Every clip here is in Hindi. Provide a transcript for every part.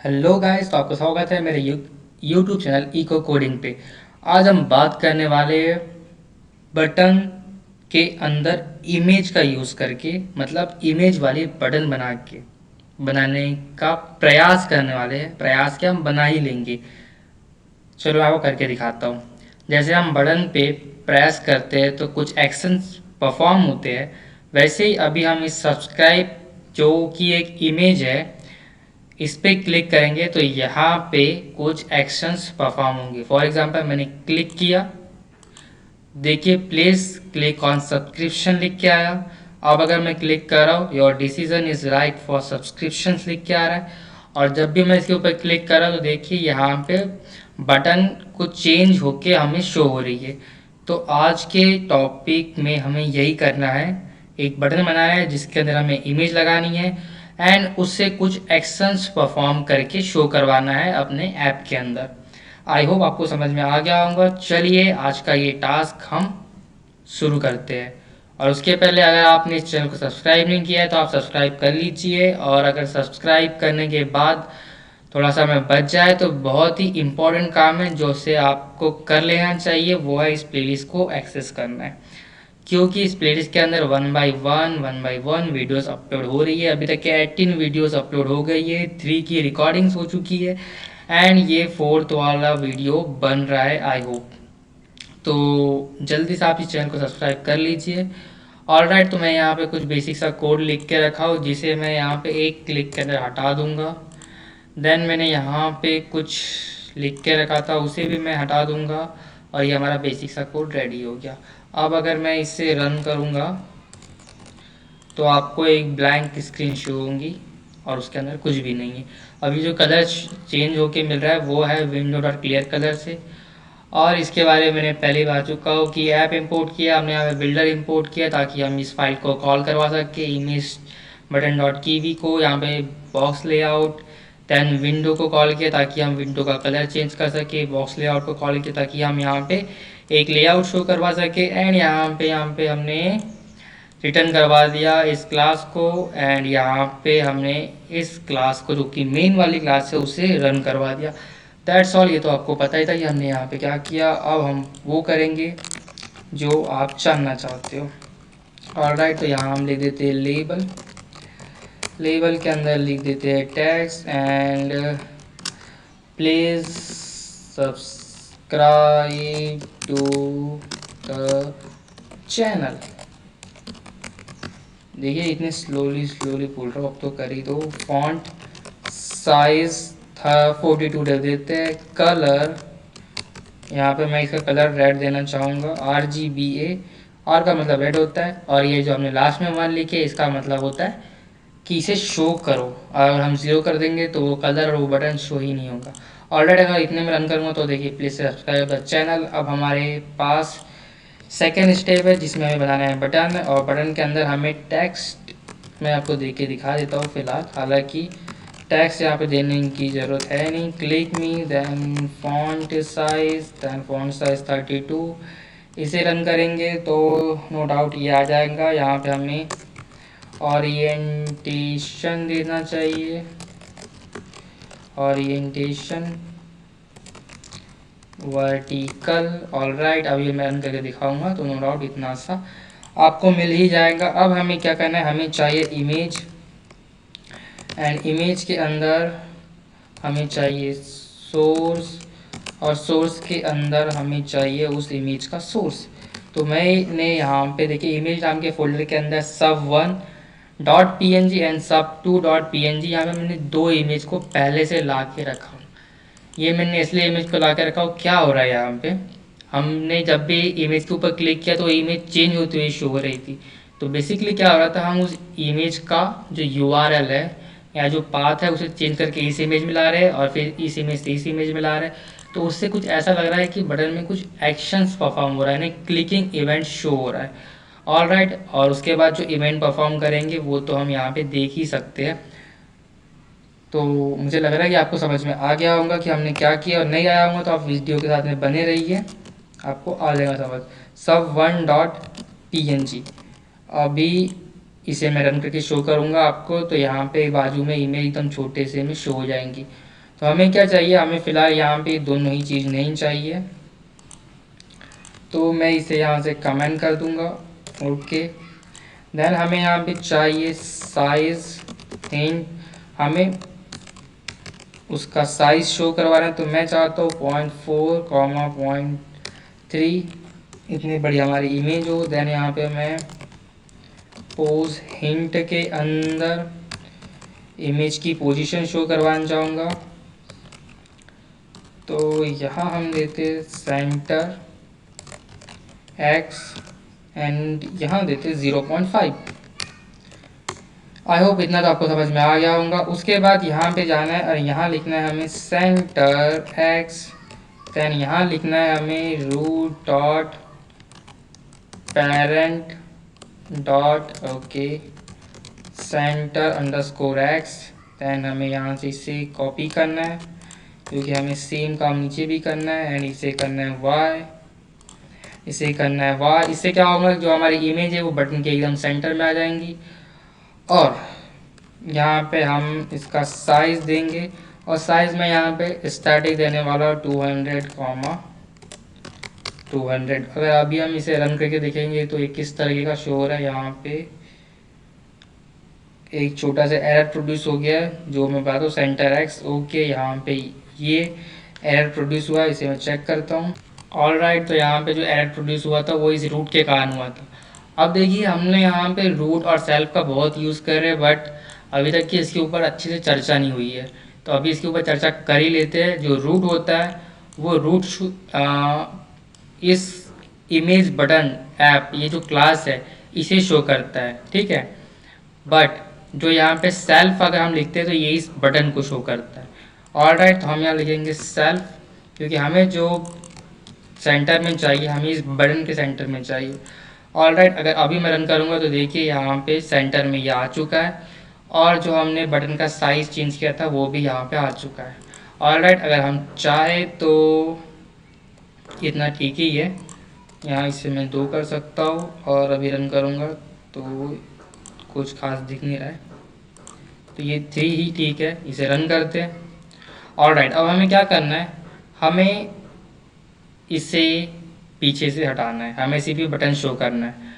हेलो गाइस, तो आपका स्वागत है मेरे यूट्यूब चैनल इको कोडिंग पे। आज हम बात करने वाले हैं बटन के अंदर इमेज का यूज़ करके, मतलब इमेज वाली बटन बनाने का प्रयास करने वाले हैं। प्रयास क्या, हम बना ही लेंगे। चलो मैं आपको करके दिखाता हूँ। जैसे हम बटन पे प्रेस करते हैं तो कुछ एक्शंस परफॉर्म होते हैं, वैसे ही अभी हम इस सब्सक्राइब जो कि एक इमेज है, इस पे क्लिक करेंगे तो यहाँ पे कुछ एक्शंस परफॉर्म होंगे। फॉर एग्जांपल मैंने क्लिक किया, देखिए प्लीज क्लिक ऑन सब्सक्रिप्शन लिख के आया। अब अगर मैं क्लिक कर रहा हूँ, your decision is right for subscription लिख के आ रहा है। और जब भी मैं इसके ऊपर क्लिक कर रहा हूँ तो देखिए यहाँ पे बटन कुछ चेंज होके हमें शो हो रही है। तो आज के टॉपिक में हमें यही करना है, एक बटन बनाना है जिसके अंदर हमें इमेज लगानी है एंड उससे कुछ एक्शंस परफॉर्म करके शो करवाना है अपने ऐप के अंदर। आई होप आपको समझ में आ गया होगा। चलिए आज का ये टास्क हम शुरू करते हैं। और उसके पहले अगर आपने इस चैनल को सब्सक्राइब नहीं किया है तो आप सब्सक्राइब कर लीजिए, और अगर सब्सक्राइब करने के बाद थोड़ा सा समय बच जाए तो बहुत ही इम्पोर्टेंट काम है जो से आपको कर लेना चाहिए, वो है इस प्लेलिस्ट को एक्सेस करना है। क्योंकि इस प्लेलिस्ट के अंदर one by one videos upload हो रही है। अभी तक के 18 वीडियोस अपलोड हो गई है, 3 की रिकॉर्डिंग्स हो चुकी है एंड ये 4th वाला वीडियो बन रहा है। आई होप तो जल्दी से आप इस चैनल को सब्सक्राइब कर लीजिए। ऑल राइट, तो मैं यहाँ पे कुछ बेसिक सा कोड लिख के रखा हूँ जिसे मैं यहाँ पे एक क्लिक के अंदर हटा दूंगा। देन मैंने यहाँ पे कुछ लिख के रखा था, उसे भी मैं हटा दूंगा और ये हमारा बेसिक सा कोड रेडी हो गया। अब अगर मैं इसे रन करूँगा तो आपको एक ब्लैंक स्क्रीन शो होंगी और उसके अंदर कुछ भी नहीं है। अभी जो कलर चेंज होके मिल रहा है वो है विंडो डॉट क्लियर कलर से। और इसके बारे में मैंने पहले बता चुका हूँ कि ऐप इंपोर्ट किया हमने, यहाँ पे बिल्डर इंपोर्ट किया ताकि हम इस फाइल को कॉल करवा सके, इमेज बटन डॉट कीवी को, यहाँ पे बॉक्स लेआउट। देन विंडो को कॉल किया ताकि हम विंडो का कलर चेंज कर सके, बॉक्स लेआउट को कॉल किया ताकि हम यहाँ पे एक लेआउट शो करवा सके, एंड यहाँ पे हमने रिटर्न करवा दिया इस क्लास को। एंड यहाँ पे हमने इस क्लास को जो कि मेन वाली क्लास है उसे रन करवा दिया। That's all. ये तो आपको पता ही था कि हमने यहाँ पे क्या किया। अब हम वो करेंगे जो आप जानना चाहते हो। ऑलराइट, तो यहाँ हम लिख देते हैं लेबल। लेबल के अंदर लिख देते हैं tags and please subscribe to the channel. देखिए इतने स्लोली स्लोली बोल रहा हूँ, अब तो कर ही दो। फॉन्ट साइज था 42 दे देते हैं। कलर, यहाँ पे मैं इसका कलर रेड देना चाहूँगा, RGBA। आर का मतलब रेड होता है, और ये जो हमने लास्ट में 1 लिखे इसका मतलब होता है कि इसे शो करो। अगर हम 0 कर देंगे तो वो कलर और वो बटन शो ही नहीं होगा। ऑलरेडी अगर इतने में रन करूँगा तो देखिए प्लीज़ सब्सक्राइब द चैनल। अब हमारे पास सेकेंड स्टेप है जिसमें हमें बनाना है बटन, और बटन के अंदर हमें टेक्स्ट मैं आपको दे के दिखा देता हूँ फिलहाल। हालांकि टेक्स्ट यहाँ पे देने की ज़रूरत है नहीं। Click me, then font size 32। इसे रन करेंगे तो नो डाउट ये आ जाएगा। यहाँ पे हमें ओरिएंटेशन देना चाहिए, ओरिएंटेशन वर्टिकल। ऑलराइट, अब ये मैं रन करके दिखाऊंगा तो नो डाउट इतना सा आपको मिल ही जाएगा। अब हमें क्या करना है, हमें चाहिए इमेज, एंड इमेज के अंदर हमें चाहिए सोर्स, और सोर्स के अंदर हमें चाहिए उस इमेज का सोर्स। तो मैंने यहाँ पे देखिए इमेज नाम के फोल्डर के अंदर sub1.png एंड sub2.png, यहाँ पे मैंने 2 इमेज को पहले से ला के रखा हूँ। ये मैंने इसलिए इमेज को ला के रखा हूँ, क्या हो रहा है यहाँ पे, हमने जब भी इमेज के ऊपर क्लिक किया तो इमेज चेंज होती हुई शो हो रही थी। तो बेसिकली क्या हो रहा था, हम उस इमेज का जो URL है या जो पाथ है उसे चेंज करके इस इमेज में ला रहे हैं, और फिर इस इमेज से इस इमेज में ला रहे हैं। तो उससे कुछ ऐसा लग रहा है कि बटन में कुछ एक्शंस परफॉर्म हो रहा है, यानी क्लिकिंग इवेंट शो हो रहा है। ऑल राइट, और उसके बाद जो इवेंट परफॉर्म करेंगे वो तो हम यहाँ पे देख ही सकते हैं। तो मुझे लग रहा है कि आपको समझ में आ गया होगा कि हमने क्या किया, और नहीं आया होगा तो आप वीडियो के साथ में बने रहिए, आपको आ जाएगा समझ। sub1.png, अभी इसे मैं रन करके शो करूँगा आपको, तो यहाँ पे बाजू में इमेज एकदम छोटे से में शो हो जाएंगी। तो हमें क्या चाहिए, हमें फ़िलहाल यहाँ पे दोनों ही चीज़ नहीं चाहिए, तो मैं इसे यहाँ से कमेंट कर दूँगा। ओके, देन हमें यहाँ पे चाहिए साइज़ हिंट, हमें उसका साइज़ शो करवाना है, तो मैं चाहता हूँ 0.4, 0.3, इतनी बड़ी हमारी इमेज हो। देन यहाँ पे मैं पोज हिंट के अंदर इमेज की पोजीशन शो करवाना चाहूँगा, तो यहाँ हम देते सेंटर एक्स एंड यहाँ देते 0.5। आई होप इतना तो आपको समझ में आ गया होगा। उसके बाद यहाँ पे जाना है और यहाँ लिखना है हमें सेंटर एक्स, देन यहाँ लिखना है हमें root dot parent dot okay center underscore X. Then हमें यहाँ से इसे कॉपी करना है क्योंकि हमें सेम काम नीचे भी करना है, एंड इसे करना है वाई, इसे करना है वाई। इससे क्या होगा, जो हमारी इमेज है वो बटन के एकदम सेंटर में आ जाएंगी। और यहाँ पे हम इसका साइज़ देंगे, और साइज़ में यहाँ पे स्टैटिक देने वाला 200, अगर अभी हम इसे रन करके देखेंगे तो एक किस तरीके का शो हो रहा है। यहाँ पे एक छोटा सा एरर प्रोड्यूस हो गया है, जो मैं बता दूँ सेंटर एक्स। ओके, यहाँ पे ये एरर प्रोड्यूस हुआ, इसे मैं चेक करता हूँ। ऑल राइट, तो यहाँ पे जो एरर प्रोड्यूस हुआ था वो इस रूट के कारण हुआ था। अब देखिए, हमने यहाँ पे रूट और सेल्फ का बहुत यूज़ कर रहे हैं, बट अभी तक की इसके ऊपर अच्छे से चर्चा नहीं हुई है, तो अभी इसके ऊपर चर्चा कर ही लेते हैं। जो रूट होता है वो रूट इस इमेज बटन ऐप, ये जो क्लास है इसे शो करता है, ठीक है। बट जो यहाँ पे सेल्फ अगर हम लिखते हैं तो ये इस बटन को शो करता है। ऑल राइट, तो हम यहाँ लिखेंगे सेल्फ, क्योंकि हमें जो सेंटर में चाहिए, हमें इस बटन के सेंटर में चाहिए। ऑल राइट, अगर अभी मैं रन करूँगा तो देखिए यहाँ पे सेंटर में ये आ चुका है, और जो हमने बटन का साइज़ चेंज किया था वो भी यहाँ पे आ चुका है। ऑल राइट, अगर हम चाहे तो इतना ठीक ही है, यहाँ इसे मैं 2 कर सकता हूँ, और अभी रन करूँगा तो कुछ खास दिख नहीं रहा है, तो ये 3 ही ठीक है, इसे रन करते हैं। ऑल राइट, अब हमें क्या करना है, हमें इसे पीछे से हटाना है, हमें सिर्फ बटन शो करना है।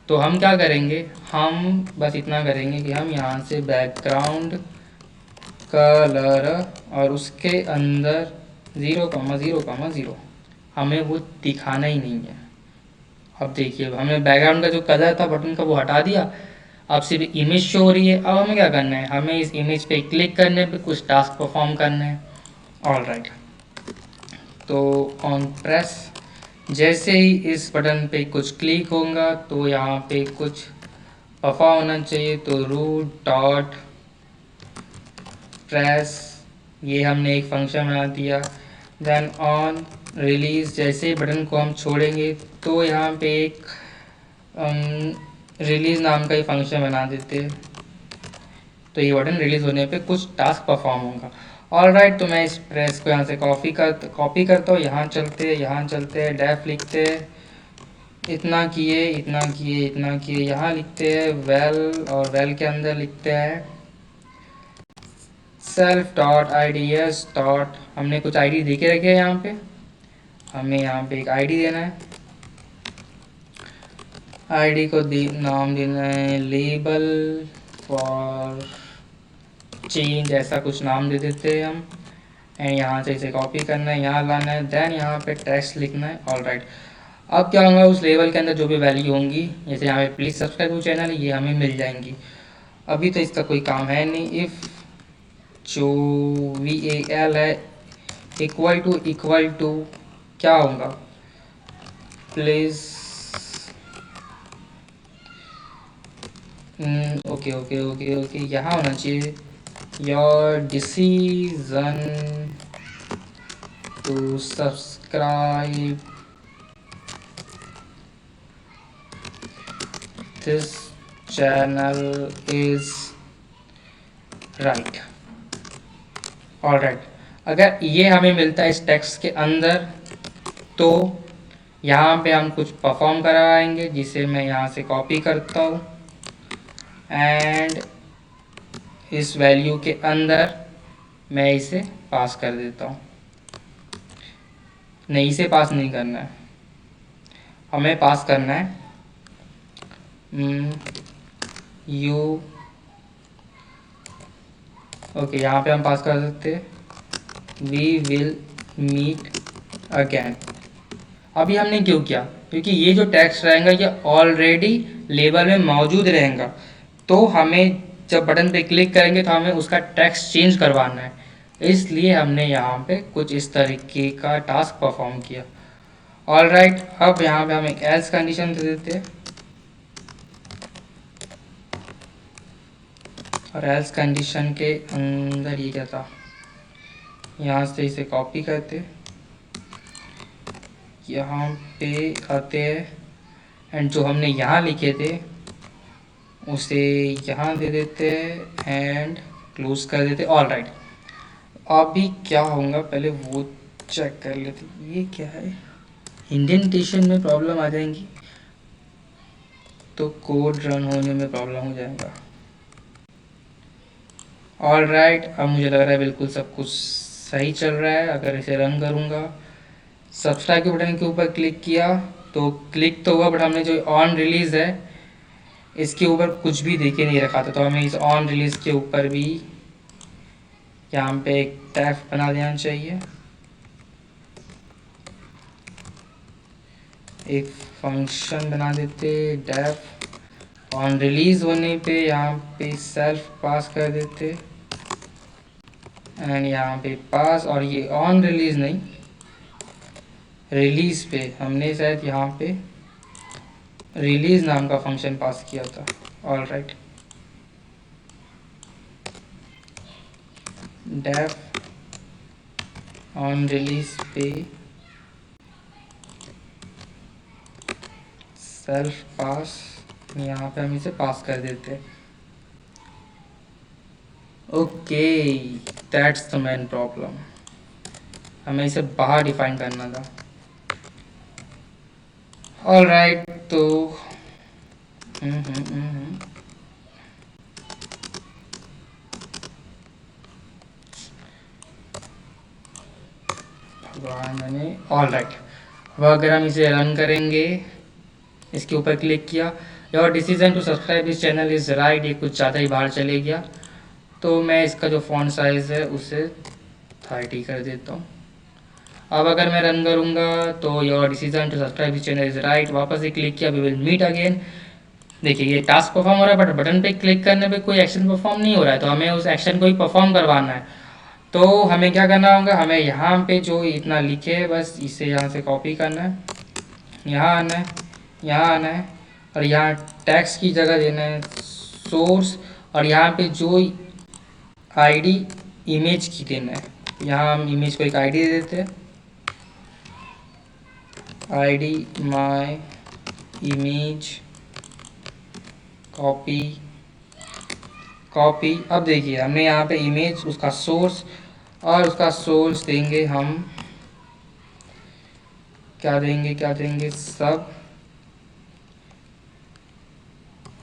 तो हम क्या करेंगे, हम बस इतना करेंगे कि हम यहाँ से बैकग्राउंड कलर और उसके अंदर 0,0,0 हमें वो दिखाना ही नहीं है। अब देखिए, हमने बैकग्राउंड का जो कलर था बटन का वो हटा दिया, अब सिर्फ इमेज शो हो रही है। अब हमें क्या करना है, हमें इस इमेज पे क्लिक करने पे कुछ टास्क परफॉर्म करना है। ऑल राइट, तो ऑन प्रेस, जैसे ही इस बटन पे कुछ क्लिक होगा तो यहाँ पे कुछ परफॉर्म होना चाहिए, तो रूट डॉट प्रेस, ये हमने एक फंक्शन बना दिया। देन ऑन रिलीज़, जैसे ही बटन को हम छोड़ेंगे तो यहाँ पे एक रिलीज़ नाम का ही फंक्शन बना देते हैं, तो ये बटन रिलीज़ होने पे कुछ टास्क परफॉर्म होगा। ऑल राइट, तो मैं इस प्रेस को यहाँ से कॉपी करता हूँ, यहाँ चलते हैं डेफ लिखते हैं, इतना किए इतना किए इतना किए, यहाँ लिखते हैं वेल, और वेल के अंदर लिखते हैं self dot I D S dot, हमने कुछ आईडी दे के रखे हैं यहाँ पे, हमें यहाँ पे एक आईडी देना है। आईडी को नाम देना है लेबल फॉर चेंज, ऐसा कुछ नाम दे देते हैं हम, एंड यहाँ से इसे कॉपी करना है, यहाँ लाना है, देन यहाँ पे टेक्स्ट लिखना है। ऑल राइट, अब क्या होगा, उस लेवल के अंदर जो भी वैल्यू होंगी, जैसे यहाँ पे प्लीज़ सब्सक्राइब टू चैनल, ये हमें मिल जाएंगी। अभी तो इसका कोई काम है नहीं। इफ़ जो VAL है इक्वल टू क्या होगा, please okay okay okay okay, यहाँ होना चाहिए your decision to subscribe this channel is right. All right, अगर ये हमें मिलता है इस टेक्स्ट के अंदर, तो यहाँ पे हम कुछ परफॉर्म कराएंगे, जिसे मैं यहाँ से कॉपी करता हूँ, एंड इस वैल्यू के अंदर मैं इसे पास कर देता हूँ। नहीं, इसे पास नहीं करना है, हमें पास करना है यू। ओके, यहाँ पे हम पास कर सकते हैं वी विल मीट अगेन। अभी हमने क्यों किया? क्योंकि ये जो टेक्स्ट रहेगा ये ऑलरेडी लेबल में मौजूद रहेगा, तो हमें जब बटन पे क्लिक करेंगे तो हमें उसका टेक्स्ट चेंज करवाना है, इसलिए हमने यहाँ पे कुछ इस तरीके का टास्क परफॉर्म किया। ऑल राइट, अब यहाँ पे हम एक एल्स कंडीशन दे देते हैं, और एल्स कंडीशन के अंदर ये क्या था, यहाँ से इसे कॉपी करते, यहाँ पे आते हैं, एंड जो हमने यहाँ लिखे थे उसे यहाँ दे देते हैं एंड क्लोज कर देते। ऑल राइट, अभी क्या होगा पहले वो चेक कर लेते। ये क्या है, इंडेंटेशन में प्रॉब्लम आ जाएंगी तो कोड रन होने में प्रॉब्लम हो जाएगा। ऑल राइट, अब मुझे लग रहा है बिल्कुल सब कुछ सही चल रहा है। अगर इसे रन करूँगा, सब्सक्राइब के बटन के ऊपर क्लिक किया तो क्लिक तो हुआ, बट हमने जो ऑन रिलीज़ है इसके ऊपर कुछ भी देखे नहीं रखा था, तो हमें इस ऑन रिलीज़ के ऊपर भी यहाँ पे एक टैग बना देना चाहिए, एक फंक्शन बना देते डेफ। ऑन रिलीज़ होने पे यहाँ पे सेल्फ पास कर देते, एंड यहाँ पे पास, और ये ऑन रिलीज़ नहीं, रिलीज़ पे हमने शायद यहाँ पे रिलीज़ नाम का फंक्शन पास किया था। All right, def on release पे सेल्फ पास, यहाँ पे हम इसे पास कर देते हैं। Okay, that's the main problem, हमें इसे बाहर डिफाइन करना था। ऑल राइट, तो मैंने ऑल राइट, अब अगर हम इसे रन करेंगे, इसके ऊपर क्लिक किया, your decision to subscribe this channel is right, ये कुछ ज़्यादा ही बाहर चले गया, तो मैं इसका जो फॉन्ट साइज़ है उसे 30 कर देता हूँ। अब अगर मैं रन करूँगा तो your decision to subscribe this channel is right, वापस से क्लिक किया, वी विल मीट अगेन। देखिए ये टास्क परफॉर्म हो रहा है, बट बटन पे क्लिक करने पे कोई एक्शन परफॉर्म नहीं हो रहा है, तो हमें उस एक्शन को ही परफॉर्म करवाना है। तो हमें क्या करना होगा, हमें यहाँ पे जो इतना लिखे है बस इसे यहाँ से कॉपी करना है, यहाँ आना है, यहाँ आना है, और यहाँ टैक्स की जगह देना है सोर्स, और यहाँ पे जो आईडी इमेज की देना है, यहाँ हम इमेज को एक आईडी दे देते हैं, ID my image copy copy. अब देखिए हमने यहाँ पे इमेज, उसका सोर्स, और उसका सोर्स देंगे हम, क्या देंगे सब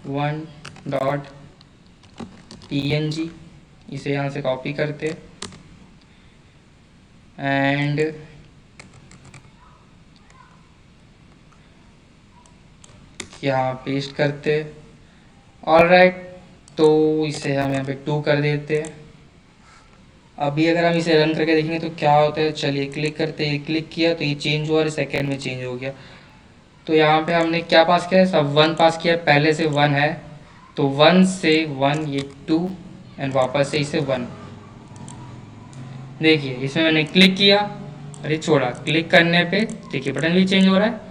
1.png, इसे यहाँ से कॉपी करते एंड यहाँ पेस्ट करते। ऑल राइट, तो इसे हम यहाँ पे 2 कर देते हैं। अभी अगर हम इसे रन करके देखेंगे तो क्या होता है, चलिए क्लिक करते हैं, क्लिक किया तो ये चेंज हुआ और सेकेंड में चेंज हो गया। तो यहाँ पे हमने क्या पास किया है, सब 1 पास किया, पहले से 1 है तो 1 से 1 ये 2, एंड वापस से इसे 1। देखिए इसमें मैंने क्लिक किया, अरे छोड़ा, क्लिक करने पे देखिए बटन भी चेंज हो रहा है,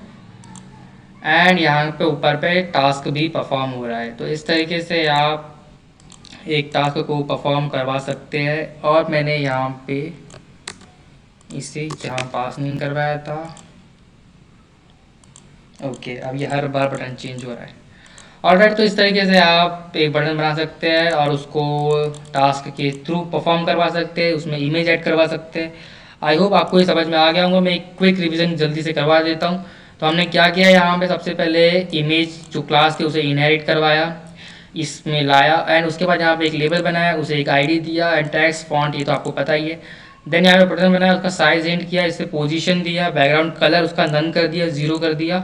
एंड यहाँ पे ऊपर पे टास्क भी परफॉर्म हो रहा है। तो इस तरीके से आप एक टास्क को परफॉर्म करवा सकते हैं। और मैंने यहाँ पे इसे जहाँ पास नहीं करवाया था, ओके, अब ये हर बार बटन चेंज हो रहा है। ऑलराइट, तो इस तरीके से आप एक बटन बना सकते हैं और उसको टास्क के थ्रू परफॉर्म करवा सकते हैं, उसमें इमेज ऐड करवा सकते हैं। आई होप आपको ये समझ में आ गया होगा। मैं एक क्विक रिवीजन जल्दी से करवा देता हूँ। तो हमने क्या किया, यहाँ पे सबसे पहले इमेज जो क्लास थी उसे इनहेरिट करवाया, इसमें लाया एंड उसके बाद यहाँ पे एक लेबल बनाया, उसे एक आईडी दिया एंड टेक्स्ट फॉन्ट ये तो आपको पता ही है। देन यहाँ पे बटन बनाया, उसका साइज एंड किया, इसे पोजीशन दिया, बैकग्राउंड कलर उसका नन कर दिया, 0 कर दिया।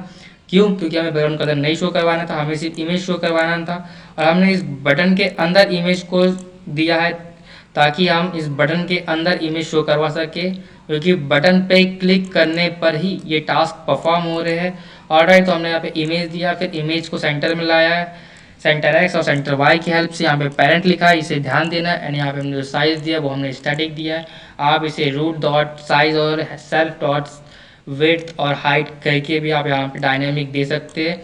क्यों? क्योंकि हमें बैकग्राउंड कलर नहीं शो करवाना था, हमें सिर्फ इमेज शो करवाना था। और हमने इस बटन के अंदर इमेज को दिया है ताकि हम इस बटन के अंदर इमेज शो करवा सके, क्योंकि बटन पे क्लिक करने पर ही ये टास्क परफॉर्म हो रहे हैं। ऑलराइट, तो हमने यहाँ पे इमेज दिया, फिर इमेज को सेंटर में लाया है, सेंटर एक्स और सेंटर वाई की हेल्प से। यहाँ पे पेरेंट लिखा है, इसे ध्यान देना है। एंड यहाँ पे हमने जो साइज दिया वो हमने स्टैटिक दिया है। आप इसे रूट डॉट साइज और सेल्फ डॉट विड्थ और हाइट करके भी आप यहाँ पे डायनेमिक दे सकते हैं।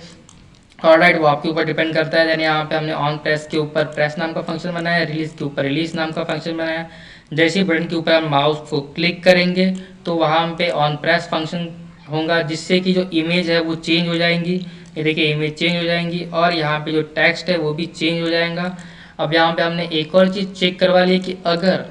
ऑलराइट, वो आपके ऊपर डिपेंड करता है। देन यहाँ पे हमने ऑन प्रेस के ऊपर प्रेस नाम का फंक्शन बनाया, रिलीज के ऊपर रिलीज नाम का फंक्शन बनाया। जैसे ही बटन के ऊपर हम माउस को क्लिक करेंगे तो वहाँ पे ऑन प्रेस फंक्शन होगा, जिससे कि जो इमेज है वो चेंज हो जाएंगी। ये देखिए इमेज चेंज हो जाएंगी और यहाँ पे जो टेक्स्ट है वो भी चेंज हो जाएगा। अब यहाँ पे हमने एक और चीज़ चेक करवा ली कि अगर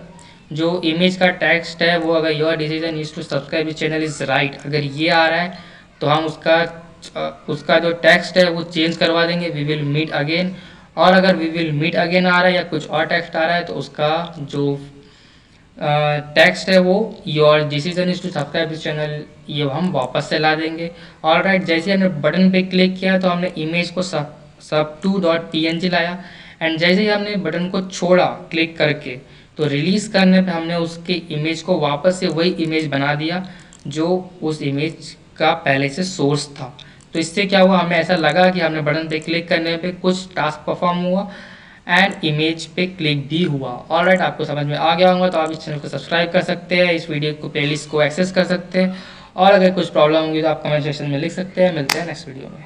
जो इमेज का टेक्स्ट है वो अगर your decision is to subscribe this channel is right, अगर ये आ रहा है तो हम उसका जो टेक्स्ट है वो चेंज करवा देंगे, वी विल मीट अगेन। और अगर वी विल मीट अगेन आ रहा है या कुछ और टेक्स्ट आ रहा है तो उसका जो टेक्स्ट है वो your decision is to subscribe this channel, ये हम वापस से ला देंगे। ऑलराइट, जैसे हमने बटन पे क्लिक किया तो हमने इमेज को sub2.png लाया एंड जैसे ही हमने बटन को छोड़ा क्लिक करके तो रिलीज करने पे हमने उसके इमेज को वापस से वही इमेज बना दिया जो उस इमेज का पहले से सोर्स था। तो इससे क्या हुआ, हमें ऐसा लगा कि हमने बटन पे क्लिक करने पे कुछ टास्क परफॉर्म हुआ एंड इमेज पे क्लिक भी हुआ। ऑलराइट, आपको समझ में आ गया होगा तो आप इस चैनल को सब्सक्राइब कर सकते हैं, इस वीडियो को प्लेलिस्ट को एक्सेस कर सकते हैं। और अगर कुछ प्रॉब्लम होगी तो आप कमेंट सेक्शन में लिख सकते हैं। मिलते हैं नेक्स्ट वीडियो में।